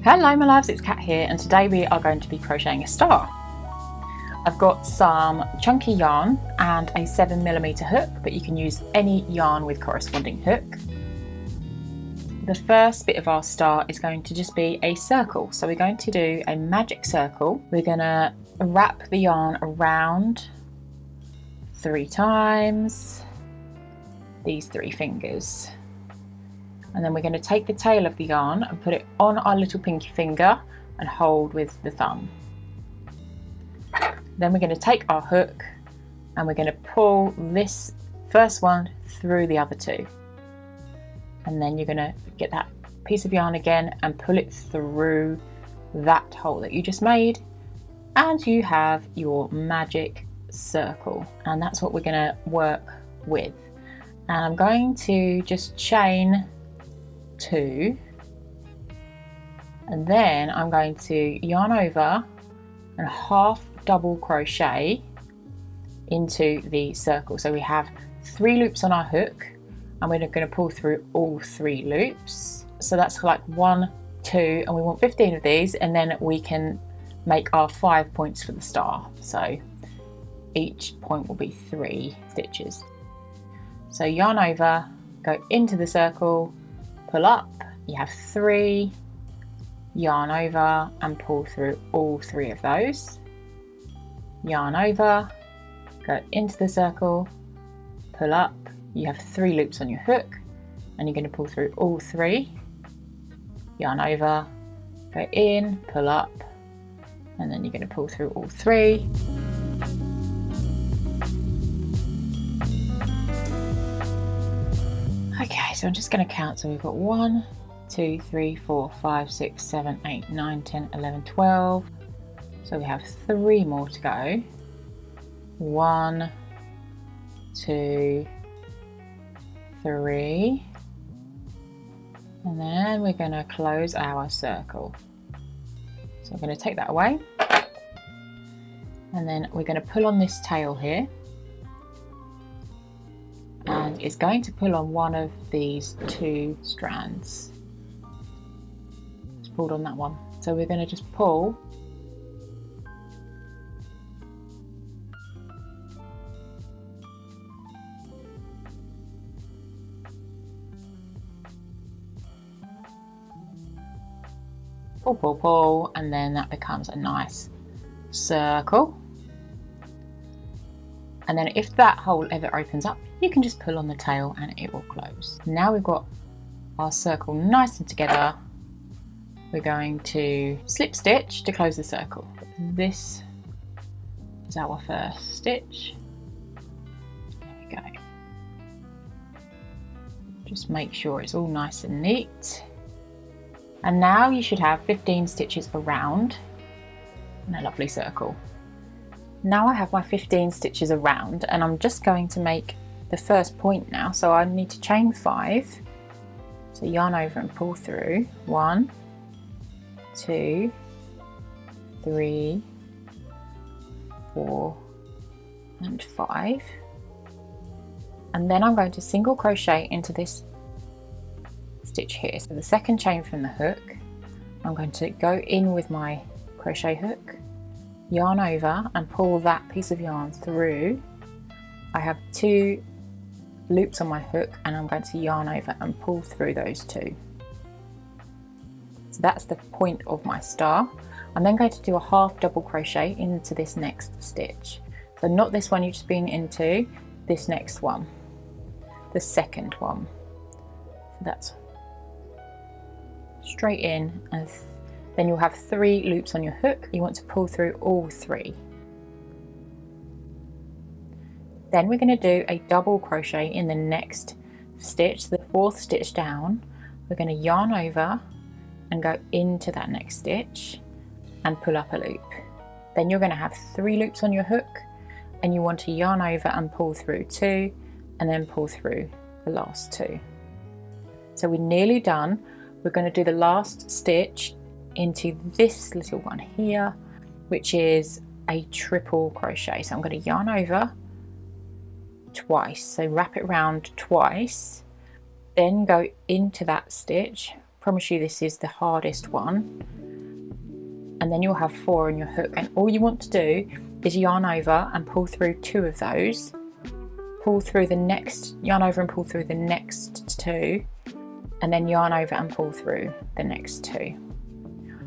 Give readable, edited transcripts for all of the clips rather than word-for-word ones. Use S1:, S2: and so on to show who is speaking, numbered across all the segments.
S1: Hello my loves, it's Kat here, and today we are going to be crocheting a star. I've got some chunky yarn and a 7mm hook, but you can use any yarn with corresponding hook. The first bit of our star is going to just be a circle, so we're going to do a magic circle. We're going to wrap the yarn around 3 times, these 3 fingers. And then we're going to take the tail of the yarn and put it on our little pinky finger and hold with the thumb. Then we're going to take our hook and we're going to pull this first one through the other 2. And then you're going to get that piece of yarn again and pull it through that hole that you just made, and you have your magic circle. And that's what we're going to work with. And I'm going to just chain 2, and then I'm going to yarn over and half double crochet into the circle. So we have 3 loops on our hook and we're going to pull through all 3 loops. So that's like 1, 2, and we want 15 of these, and then we can make our 5 points for the star. So each point will be 3 stitches. So yarn over, go into the circle, pull up, you have 3, yarn over and pull through all 3 of those, yarn over, go into the circle, pull up, you have 3 loops on your hook and you're going to pull through all 3, yarn over, go in, pull up, and then you're going to pull through all 3. Okay, so I'm just going to count. So we've got 1, 2, 3, 4, 5, 6, 7, 8, 9, 10, 11, 12. So we have 3 more to go. 1, 2, 3. And then we're going to close our circle. So I'm going to take that away. And then we're going to pull on this tail here. And it's going to pull on one of these 2 strands. It's pulled on that one. So we're going to just pull. Pull, pull, pull, and then that becomes a nice circle. And then if that hole ever opens up, you can just pull on the tail and it will close. Now we've got our circle nice and together. We're going to slip stitch to close the circle. This is our first stitch. There we go. Just make sure it's all nice and neat. And now you should have 15 stitches around and a lovely circle. Now I have my 15 stitches around, and I'm just going to make the first point now. So I need to chain 5. So yarn over and pull through 1, 2, 3, 4, and 5. And then I'm going to single crochet into this stitch here. So the second chain from the hook, I'm going to go in with my crochet hook, yarn over and pull that piece of yarn through. I have 2 loops on my hook and I'm going to yarn over and pull through those 2. So that's the point of my star. I'm then going to do a half double crochet into this next stitch. So not this one you've just been into, this next one, the second one. So that's straight in, and then you'll have 3 loops on your hook. You want to pull through all 3. Then we're going to do a double crochet in the next stitch, the 4th stitch down. We're going to yarn over and go into that next stitch and pull up a loop. Then you're going to have 3 loops on your hook and you want to yarn over and pull through 2 and then pull through the last 2. So we're nearly done. We're going to do the last stitch into this little one here, which is a triple crochet. So I'm going to yarn over twice, so wrap it around twice, then go into that stitch, promise you this is the hardest one. And then you'll have 4 on your hook, and all you want to do is yarn over and pull through 2 of those, pull through the next, yarn over and pull through the next 2, and then yarn over and pull through the next 2.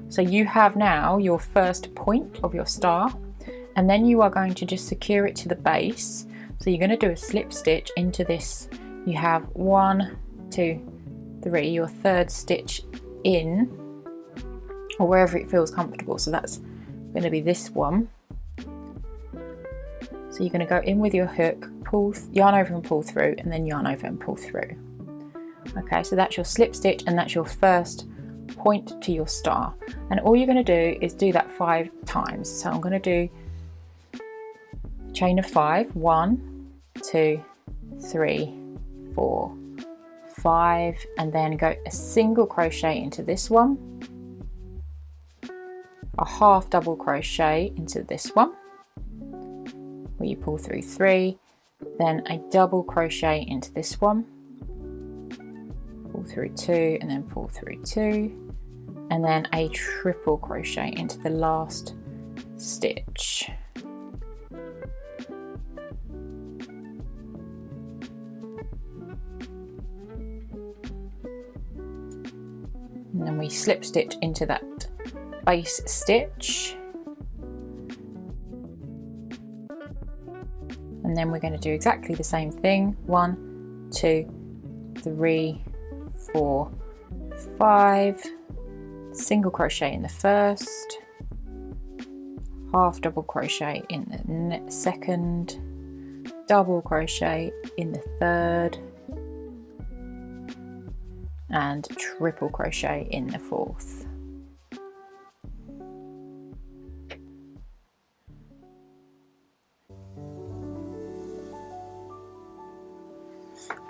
S1: So you have now your first point of your star, and then you are going to just secure it to the base. So you're going to do a slip stitch into this. You have 1, 2, 3, your third stitch in, or wherever it feels comfortable. So that's going to be this one. So you're going to go in with your hook, pull, yarn over and pull through, and then yarn over and pull through. Okay, so that's your slip stitch, and that's your first point to your star. And all you're going to do is do that 5 times. So I'm going to do chain of 5, 1, 2, 3, 4, 5, and then go a single crochet into this one, a half double crochet into this one where you pull through 3, then a double crochet into this one, pull through 2, and then pull through 2, and then a triple crochet into the last stitch. And then we slip stitch into that base stitch, and then we're going to do exactly the same thing. 1, 2, 3, 4, 5, single crochet in the first, half double crochet in the second, double crochet in the third, and triple crochet in the fourth.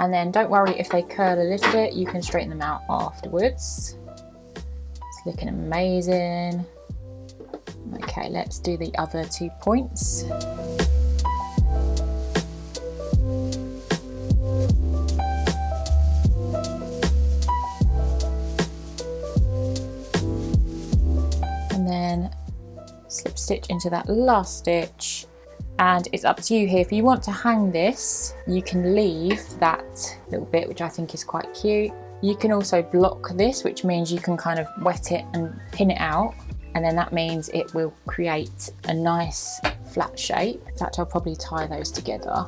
S1: And then don't worry if they curl a little bit, you can straighten them out afterwards. It's looking amazing. Okay, let's do the other 2 points. And then slip stitch into that last stitch. And it's up to you here. If you want to hang this, you can leave that little bit, which I think is quite cute. You can also block this, which means you can kind of wet it and pin it out, and then that means it will create a nice flat shape. In fact, I'll probably tie those together.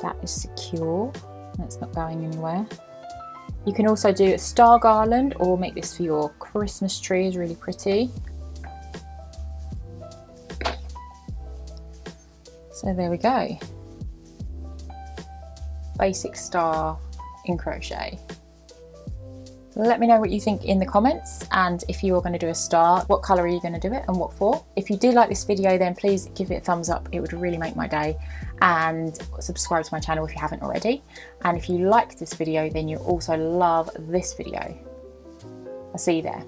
S1: That is secure, that's not going anywhere. You can also do a star garland or make this for your Christmas tree, is really pretty. So there we go. Basic star in crochet. Let me know what you think in the comments, and if you are going to do a star, what colour are you going to do it and what for? If you did like this video, then please give it a thumbs up, it would really make my day, and subscribe to my channel if you haven't already. And if you like this video, then you'll also love this video. I'll see you there.